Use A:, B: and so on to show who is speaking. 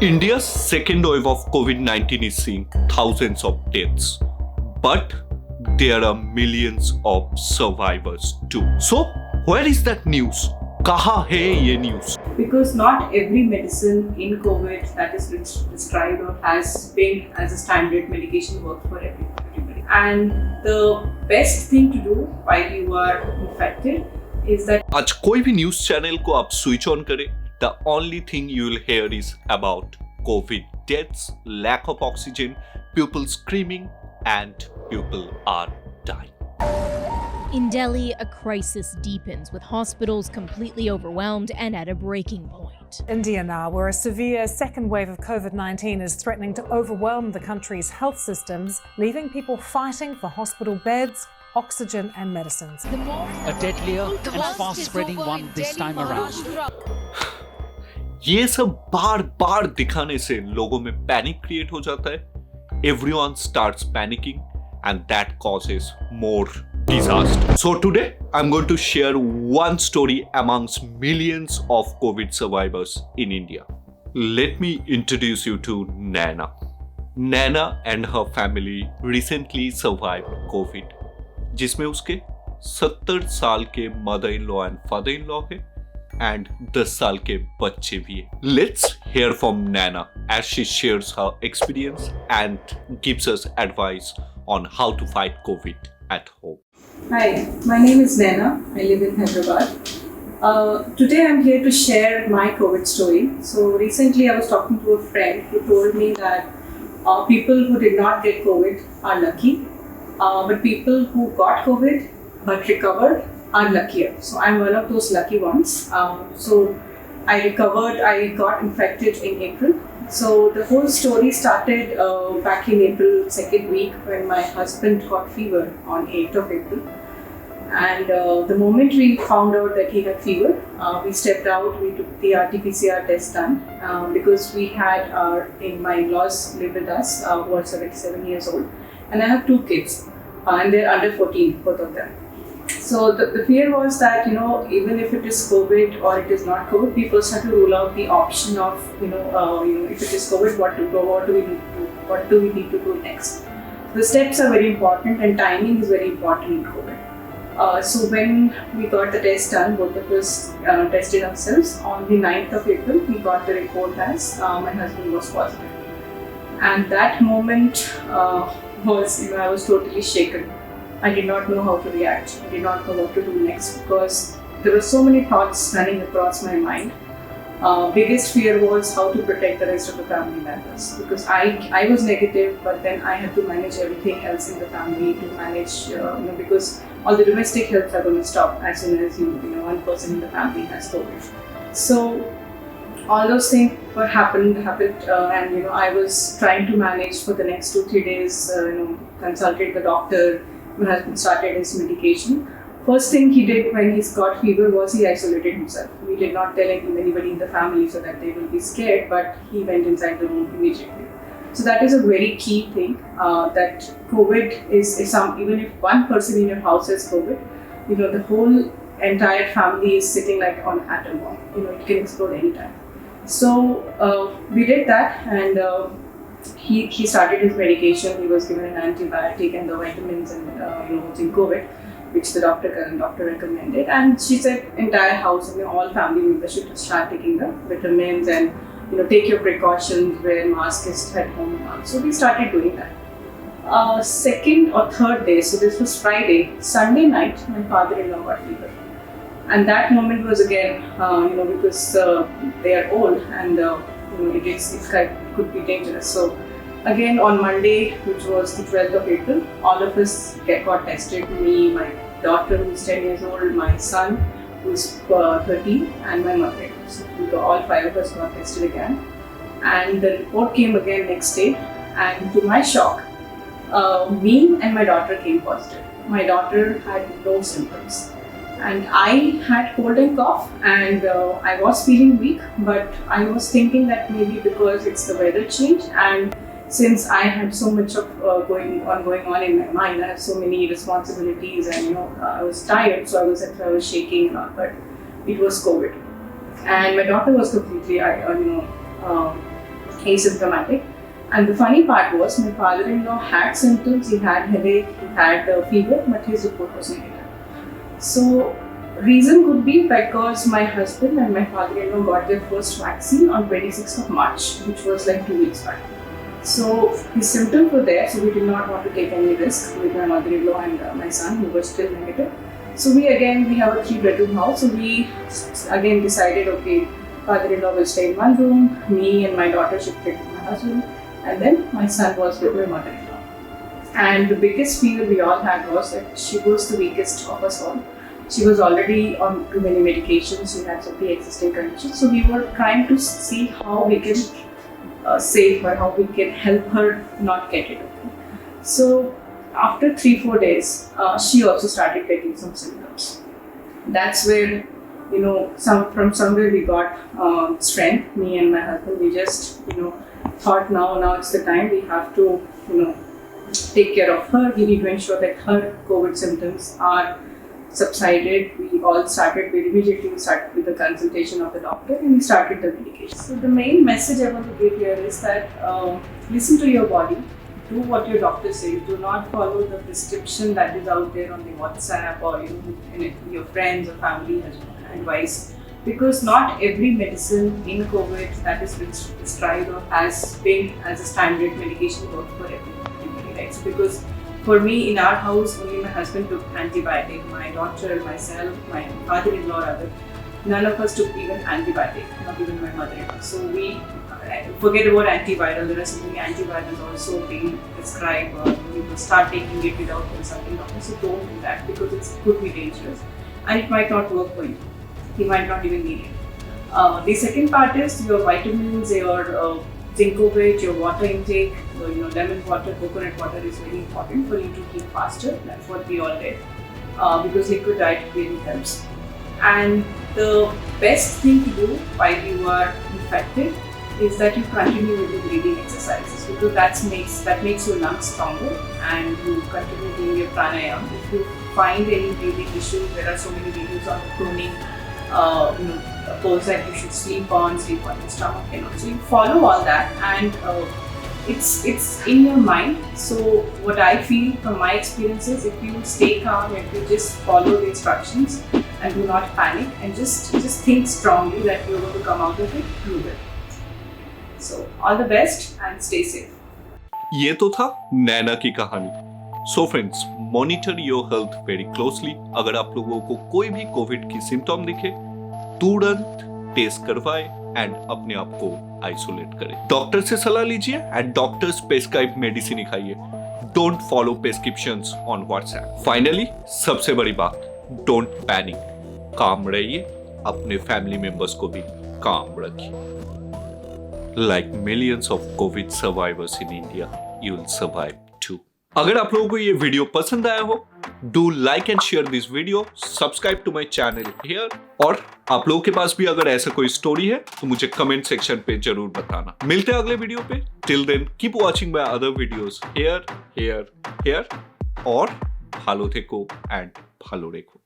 A: India's second wave of COVID-19 is seeing thousands of deaths, but there are millions of survivors too. So, where is that news? कहाँ है ये news?
B: Because not every medicine in COVID that is prescribed or has been as a standard medication works for everybody. And the best thing to do while you are infected is that
A: आज कोई भी news channel को आप switch on करें, the only thing you will hear is about COVID deaths, lack of oxygen, people screaming, and people are dying.
C: In Delhi, a crisis deepens with hospitals completely overwhelmed and at a breaking point.
D: India now, where a severe second wave of COVID-19 is threatening to overwhelm the country's health systems, leaving people fighting for hospital beds, oxygen and medicines.
E: A deadlier and fast-spreading one this time around.
A: ये सब बार बार दिखाने से लोगों में panic create हो जाता है. Everyone starts panicking and that causes more disaster. So today I'm going to share one story amongst millions of COVID survivors in India. Let me introduce you to Naina. Naina and her family recently survived COVID, जिसमें उसके 70 साल के mother in law and father in law है and 10 साल के बच्चे भी हैं. Let's hear from Naina as she shares her experience and gives us advice on how to fight COVID at home.
B: Hi, my name is Naina. I live in Hyderabad. Today I'm here to share my COVID story. So recently I was talking to a friend who told me that people who did not get COVID are lucky, but people who got COVID but recovered are luckier. So I'm one of those lucky ones. So I recovered, I got infected in April. So the whole story started back in April, second week, when my husband got fever on 8th of April. And the moment we found out that he had fever, we stepped out, we took the RT-PCR test done because we had my in-laws live with us who are 77 years old. And I have 2 kids and they're under 14, both of them. So the fear was that, even if it is COVID or it is not COVID, we first have to rule out the option of, if it is COVID, what do we need to do? What do we need to do next? The steps are very important and timing is very important in COVID. So when we got the test done, both of us tested ourselves. On the 9th of April, we got the report as my husband was positive. And that moment was, I was totally shaken. I did not know how to react. I did not know what to do next because there were so many thoughts running across my mind. Biggest fear was how to protect the rest of the family members because I was negative, but then I had to manage everything else in the family to manage, because all the domestic helps are going to stop as soon as one person in the family has COVID. So all those things happened, and I was trying to manage for the next 2-3 days. Consulted the doctor. My husband started his medication. First thing he did when he got fever was he isolated himself. We did not tell anybody in the family so that they will be scared, but he went inside the room immediately. So that is a very key thing, that COVID is even if one person in your house has COVID, the whole entire family is sitting like on an atom bomb. It can explode anytime. So we did that and he started his medication. He was given an antibiotic and the vitamins and in COVID, which the doctor recommended. And she said entire house, all family members should start taking the vitamins and take your precautions, wear mask at home and all. So we started doing that. Second or third day, so this was Friday, Sunday night, my father-in-law got fever. And that moment was again, because they are old and it could be dangerous. So again on Monday, which was the 12th of April, all of us got tested. Me, my daughter who's 10 years old, my son who's 13 and my mother. So all 5 of us got tested again. And the report came again next day, and to my shock, me and my daughter came positive. My daughter had no symptoms. And I had cold and cough and I was feeling weak, but I was thinking that maybe because it's the weather change and since I had so much of going on in my mind, I have so many responsibilities and I was tired, so I was shaking a lot, but it was COVID. And my daughter was completely asymptomatic. And the funny part was, my father-in-law had symptoms. He had headache, he had fever, but his report was negative. So, reason could be because my husband and my father-in-law got their first vaccine on 26th of March, which was like 2 weeks back. So his symptoms were there, so we did not want to take any risk with my mother-in-law and my son, who was still negative. So we have a 3-bedroom house, so we again decided, okay, father-in-law will stay in one room, me and my daughter shifted with my husband, and then my son was with my mother-in-law. And the biggest fear we all had was that she was the weakest of us all. She was already on too many medications, she had some pre-existing conditions, so we were trying to see how we can save her, how we can help her not get it. So after 3-4 days, she also started getting some symptoms. That's where, from somewhere we got strength, me and my husband. We just, thought now it's the time, we have to, take care of her. We need to ensure that her COVID symptoms are subsided. We all started, we immediately started with the consultation of the doctor and we started the medication. So the main message I want to give here is that listen to your body, do what your doctor says, do not follow the prescription that is out there on the WhatsApp or your friends or family has advice, because not every medicine in COVID that is prescribed or has been as a standard medication works for everybody, right? So because for me, in our house, only my husband took antibiotic. My daughter, myself, my father-in-law, rather, none of us took even antibiotic, not even my mother-in-law. So we forget about antiviral. There are so many antivirals also being prescribed, or you will start taking it without consulting doctors. So don't do that, because it could be dangerous and it might not work for you. You might not even need it. The second part is your vitamins, your Zincovit, your water intake, lemon water, coconut water is very important for you to keep faster. That's what we all did, because liquid diet really helps. And the best thing to do while you are infected is that you continue with the breathing exercises, because that makes your lungs stronger, and you continue doing your pranayama. If you find any breathing issues, there are so many videos on proning, pose that you should sleep on your stomach, So you follow all that, and it's in your mind. So what I feel from my experiences, if you stay calm, if you just follow the instructions and do not panic, and just think strongly that you're going to come out of it, you will. So all the best and stay safe.
A: ये तो था नैना की कहानी. So friends, monitor your health very closely. अगर आप लोगों को कोई भी कोविड की सिम्टम दिखे, तुरंत टेस्ट करवाएं एंड अपने आप को आइसोलेट करें. डॉक्टर से सलाह लीजिए एंड डॉक्टर्स प्रेस्क्राइब मेडिसिन खाइए. Don't follow prescriptions on WhatsApp. Finally, सबसे बड़ी बात, डोंट पैनिक. काम रहिए, अपने फैमिली मेंबर्स को भी काम रखिए. Like millions of COVID survivors in India, you'll survive too. अगर आप लोगों को ये वीडियो पसंद आया हो, do like and share this video, subscribe to my channel here, और आप लोगों के पास भी अगर ऐसा कोई स्टोरी है तो मुझे कमेंट सेक्शन पे जरूर बताना. मिलते हैं अगले वीडियो पे. Till then, keep watching my other videos here, और भालो থেকো and ভালো রেখো.